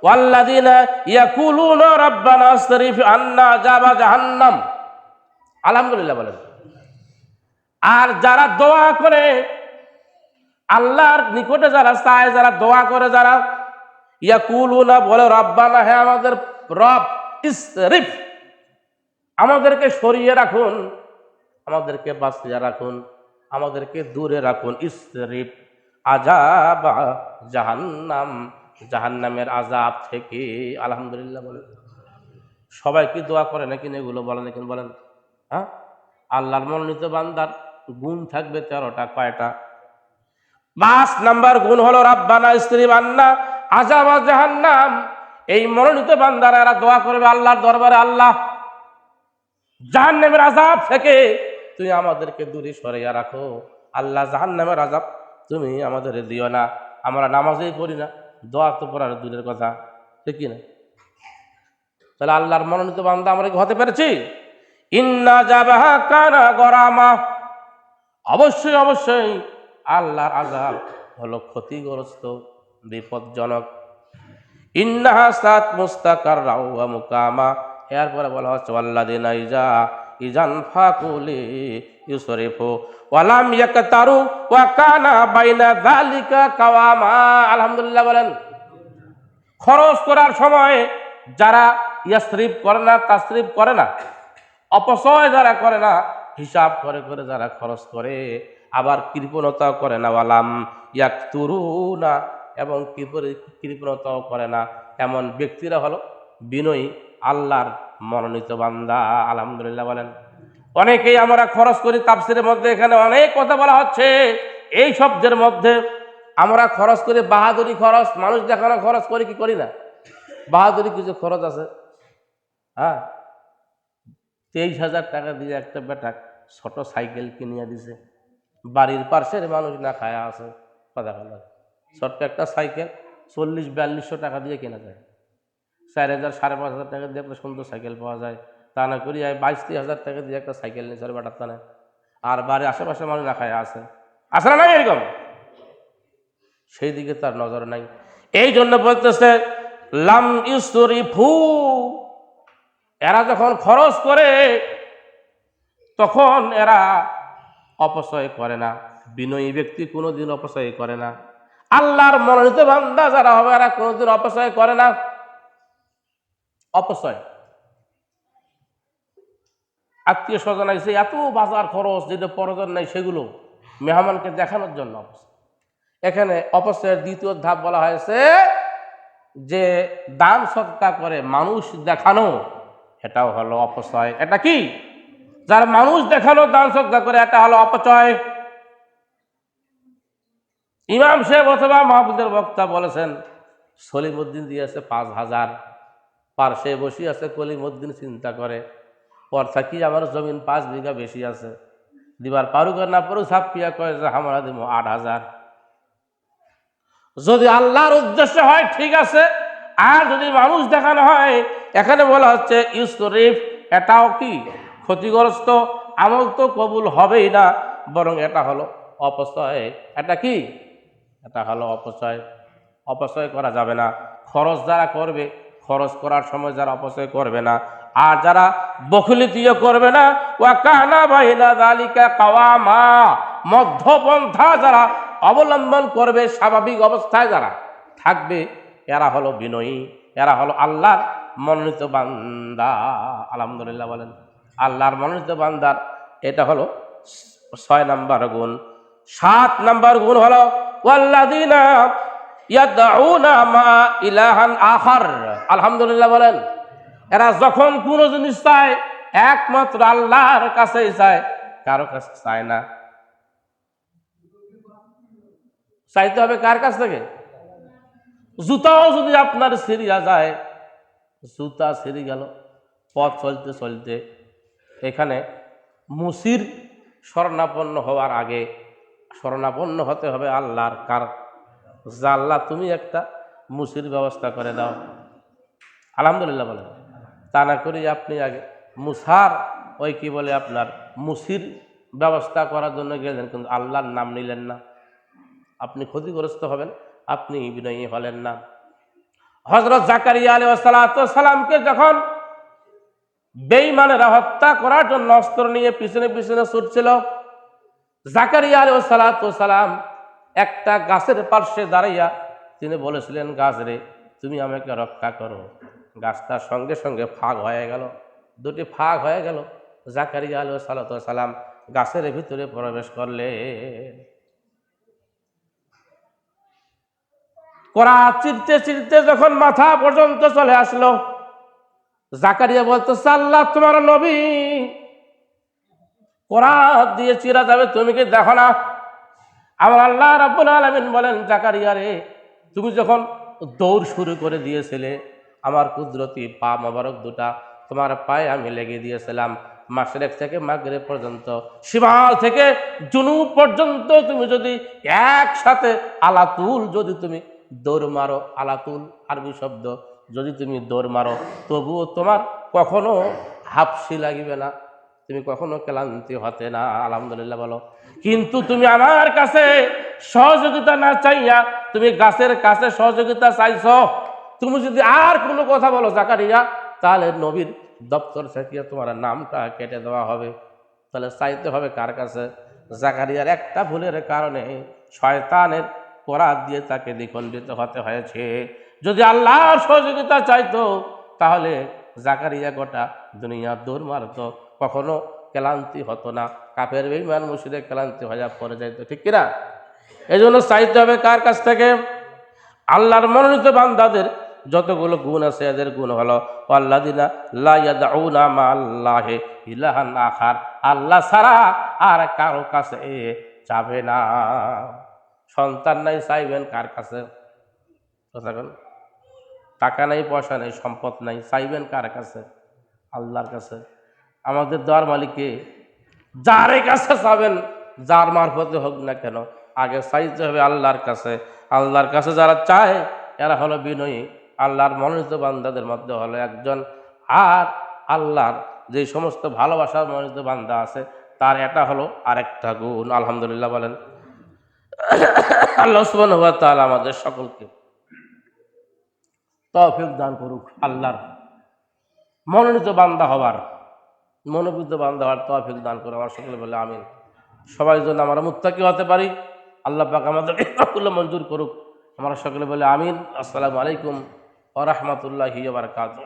ওয়াল্লাযীনা ইয়াকুলুনা রাব্বানা আসরিফ আন্না আযাবা জাহান্নাম। আলহামদুলিল্লাহ বলেন। আর যারা দোয়া করে, আল্লাহর নিকটে যারা চায়, যারা দোয়া করে, যারা ইয়াকুলুনা বলে রব্বানা, হে আমাদের রব, ইসরিফ, আমাদেরকে সরিয়ে রাখুন, আমাদেরকে বাঁচিয়ে রাখুন, আমাদেরকে দূরে রাখুন, ইসরিফ আযাবা জাহান্নাম, জাহান্নামের আযাব থেকে। আলহামদুলিল্লাহ বলেন। সবাই কি দোয়া করে নাকি এগুলো বলেন, এখন বলেন। হ্যাঁ, আল্লাহর মনোনীত বান্দার গুণ থাকবে 13টা। কয়টা? 5 নাম্বার গুণ হলো রাব্বানা ইসরিফ আন্না আযাবা জাহান্নাম। এই মনোনীত বান্দারা এরা দোয়া করবে আল্লাহর দরবারে, আল্লাহ জাহান্নামের আযাব থেকে তুমি আমাদেরকে দূরে সরিয়ে রাখো, আল্লাহ জাহান্নামের আযাব তুমি আমাদের দিও না। আমরা নামাজেই পড়ি না, দোয়া তো পড়ার দূরের কথা, ঠিক কি না? তাহলে আল্লাহর মনোনীত বান্দা আমরা কি হতে পেরেছি? ইন্না জাবাহা কানা গরামা, অবশ্যই অবশ্যই আল্লাহর আযাব হলো ক্ষতিগ্রস্ত, বিপজ্জনক। ইন্নাহা সাত মুস্তাকাররা ওয়া মুকামা। এরপরে বলা হচ্ছে ওয়াল্লাযিনা ইজান ফাকুলি ইউসরিফু ওয়া লাম ইয়াকতারু ওয়া কানা বাইনা যালিকা কাওয়ামা। আলহামদুলিল্লাহ বলেন। খরচ করার সময় যারা ইয়াসরিফ করে না, তাসরিফ করে না, অপচয় যারা করে না, হিসাব করে করে যারা খরচ করে, আবার কৃপণতাও করে না, ওয়ালাম ইয়াকতুরুনা, এবং কৃপণতাও করে না, এমন ব্যক্তিরা হলো বিনয়ী, আল্লাহর মনোনীত বান্দা। আলহামদুলিল্লাহ বলেন। অনেকেই আমরা খরচ করি, তাফসীরের মধ্যে এখানে অনেক কথা বলা হচ্ছে। এই শব্দের মধ্যে আমরা খরচ করি বাহাদুরি খরচ, মানুষ দেখানো খরচ করি কি করি না? বাহাদুরি কিছু খরচ আছে। হ্যাঁ, 23,000 টাকা দিয়ে একটা বেটা ছোট সাইকেল কিনিয়ে দিছে, বাড়ির পাশের মানুষ না খায়া আছে। কথা বলা, ছোট্ট একটা সাইকেল 40-4200 টাকা দিয়ে কেনা যায়, 4,000 5,500 টাকা দিয়ে একটা সুন্দর সাইকেল পাওয়া যায়। তা না করি 22-23,000 টাকা দিয়ে একটা সাইকেল নিয়ে চলে বেটার টানে, আর বাড়ির আশেপাশে মানুষ না খায়া আছে। আসে না নাই এরকম? সেই দিকে তার নজর নাই। এই জন্য বলতেছে লাম ইউসরিফু, এরা যখন খরচ করে তখন এরা অপচয় করে না। বিনয়ী ব্যক্তি কোনোদিন অপচয় করে না। আল্লাহর মনোনীত বান্দা যারা হবে এরা কোনোদিন অপচয় করে না। অপচয়, আত্মীয় স্বজন আছে, এত বাজার খরচ যেটা প্রয়োজন নাই সেগুলো মেহমানকে দেখানোর জন্য অপচয়। এখানে অপচয়ের দ্বিতীয় ধাপ বলা হয়েছে যে দান সদকা করে মানুষ দেখানো, এটাও হলো অপচয়। এটা কি? যারা মানুষ দেখানো দান সদকা করে, এটা হলো অপচয়। ইমাম সাহেব অথবা মাহফিলের বক্তা বলেছেন সলিমউদ্দিন দিয়েছে 5,000, পার্শ্বে বসে আছে কলিমউদ্দিন, চিন্তা করে পর থাকি আমার জমিন 5 বিঘা বেশি আছে, দিবার পারুক না পারু, ছাপিয়া কয় যে আমরা দিব 8,000। যদি আল্লাহর উদ্দেশ্য হয় ঠিক আছে, আর যদি মানুষ দেখানো হয়, এখানে বলা হচ্ছে ইউসরিফ, এটাও কি ক্ষতিগ্রস্ত, আমল তো কবুল হবেই না, বরং এটা হলো অপচয়। এটা কি? এটা হলো অপচয়। অপচয় করা যাবে না। খরচ যারা করবে, খরচ করার সময় যারা অপচয় করবে না, আর যারা বখলিতিও করবে না, ওয়া কানা বাইনা যালিকা কাওয়ামা, মধ্যপন্থা যারা অবলম্বন করবে, স্বাভাবিক অবস্থায় যারা থাকবে, এরা হলো বিনয়ী, এরা হলো আল্লাহর মনোনীত বান্দা। আলহামদুলিল্লাহ বলেন। আল্লাহর মনোনীত বান্দার এটা হলো 6 নাম্বার গুণ। 7 নাম্বার গুণ হলো ওয়াল্লাযিনা ইয়াদউনা মা ইলাহান আখার। আলহামদুলিল্লাহ বলেন। এরা যখন কোনো জিনিস চায় একমাত্র আল্লাহর কাছেই চায়, কারো কাছে চায় না। চাইতে হবে কার কাছ থেকে? জুতাও যদি আপনার ছিঁড়িয়া যায়, জুতা ছিঁড়ে গেল পথ চলতে চলতে, এখানে মুসির শরণাপন্ন হওয়ার আগে শরণাপন্ন হতে হবে আল্লাহর। কার? যা আল্লাহ তুমি একটা মুসির ব্যবস্থা করে দাও। আলহামদুলিল্লাহ বলেন। তা না করি আপনি আগে মুসার ওই কি বলে আপনার মুসির ব্যবস্থা করার জন্য গেলেন, কিন্তু আল্লাহর নাম নিলেন না, আপনি ক্ষতিগ্রস্ত হবেন, আপনি বিনয়ী হলেন না। হযরত জাকারিয়া আলাইহিস সালামকে যখন বেঈমানেরা হত্যা করার জন্য অস্ত্র নিয়ে পিছনে পিছনে ছুটছিল, জাকারিয়া আলাইহিস সালাম একটা গাছের পার্শ্বে দাঁড়াইয়া তিনি বলেছিলেন, গাছ রে তুমি আমাকে রক্ষা করো। গাছটা সঙ্গে সঙ্গে ফাঁক হয়ে গেল, দুটি ফাঁক হয়ে গেল। জাকারিয়া আলাইহিস সালাম গাছের ভিতরে প্রবেশ করলেন। কড়া চিরতে চিরতে যখন মাথা পর্যন্ত চলে আসলো, জাকারিয়া বলতেছে, আল্লাহ তোমার নবী, কড়া দিয়ে চিরা যাবে, তুমি কি দেখো না? আমার আল্লাহ রাব্বুল আলামিন বলেন, জাকারিয়া রে তুমি যখন দৌড় শুরু করে দিয়েছিলে, আমার কুদরতি পা মোবারক দুটা তোমার পায়ে আমি লেগে দিয়েছিলাম। মাশরিক থেকে মাগরিব পর্যন্ত, শিমাল থেকে জুনুব পর্যন্ত তুমি যদি একসাথে আলাতুল যদি তুমি দৌড় মারো, আলাতুল আরবি শব্দ, যদি তুমি দৌড় মারো তবুও তোমার কখনো হাফসি লাগিবে না, তুমি কখনো ক্লান্তি হতে না। আলহামদুলিল্লাহ বলো। কিন্তু তুমি আমার কাছে সহযোগিতা না চাইয়া তুমি গাছের কাছে সহযোগিতা চাইছো। তুমি যদি আর কোনো কথা বলো জাকারিয়া, তাহলে নবীর দপ্তর থেকে তোমার নামটা কেটে দেওয়া হবে। তাহলে চাইতে হবে কার কাছে? জাকারিয়ার একটা ভুলের কারণে শয়তানের করাত দিয়ে তাকে দ্বিখণ্ডিত হতে হয়েছে। যদি আল্লাহর সহযোগিতা চাইতো তাহলে জাকারিয়া গোটা দুনিয়া দৌড় মারতো, কখনো ক্লান্তি হতো না। কাফের বেঈমান মুশরিক ক্লান্তি হয়ে পড়ে যাইতো, ঠিক কিনা? এই জন্য চাইতে হবে কার কাছ থেকে? আল্লাহর মনোনীত বান্দাদের যতগুলো গুণ আছে এদের গুণ হলো আল্লাযিনা লা ইয়াদউনা মাআল্লাহি ইলাহান আখার, আল্লাহ ছাড়া আর কারো কাছে যাবে না। সন্তান নাই, চাইবেন কার কাছে? কথা বল। টাকা নাই, পয়সা নাই, সম্পদ নাই, চাইবেন কার কাছে? আল্লাহর কাছে। আমাদের দেওয়ার মালিককে, যার কাছে চাবেন, যার মারফতে হোক না কেন, আগে চাইতে হবে আল্লাহর কাছে। আল্লাহর কাছে যারা চায় এরা হলো বিনয়ী, আল্লাহর মনোনীত বান্দাদের মধ্যে হলো একজন। আর আল্লাহর যে সমস্ত ভালোবাসার মনোনীত বান্দা আছে তার এটা হলো আরেকটা গুণ। আলহামদুলিল্লাহ বলেন। আল্লাহ সুবহানাহু ওয়া তাআলা আমাদের সকলকে তৌফিক দান করুক, আল্লাহর মনোনীত বান্দা হবার, মনোনীত বান্দা হওয়ার তৌফিক দান করে আমার সকলে বলে আমিন। সবাই যেন আমরা মুত্তাকি হতে পারি, আল্লাহ পাক আমাদের এগুলো মঞ্জুর করুক। আমরা সকলে বলে আমিন। আসসালামু আলাইকুম ওয়া রাহমাতুল্লাহি ওয়া বারাকাতুহু।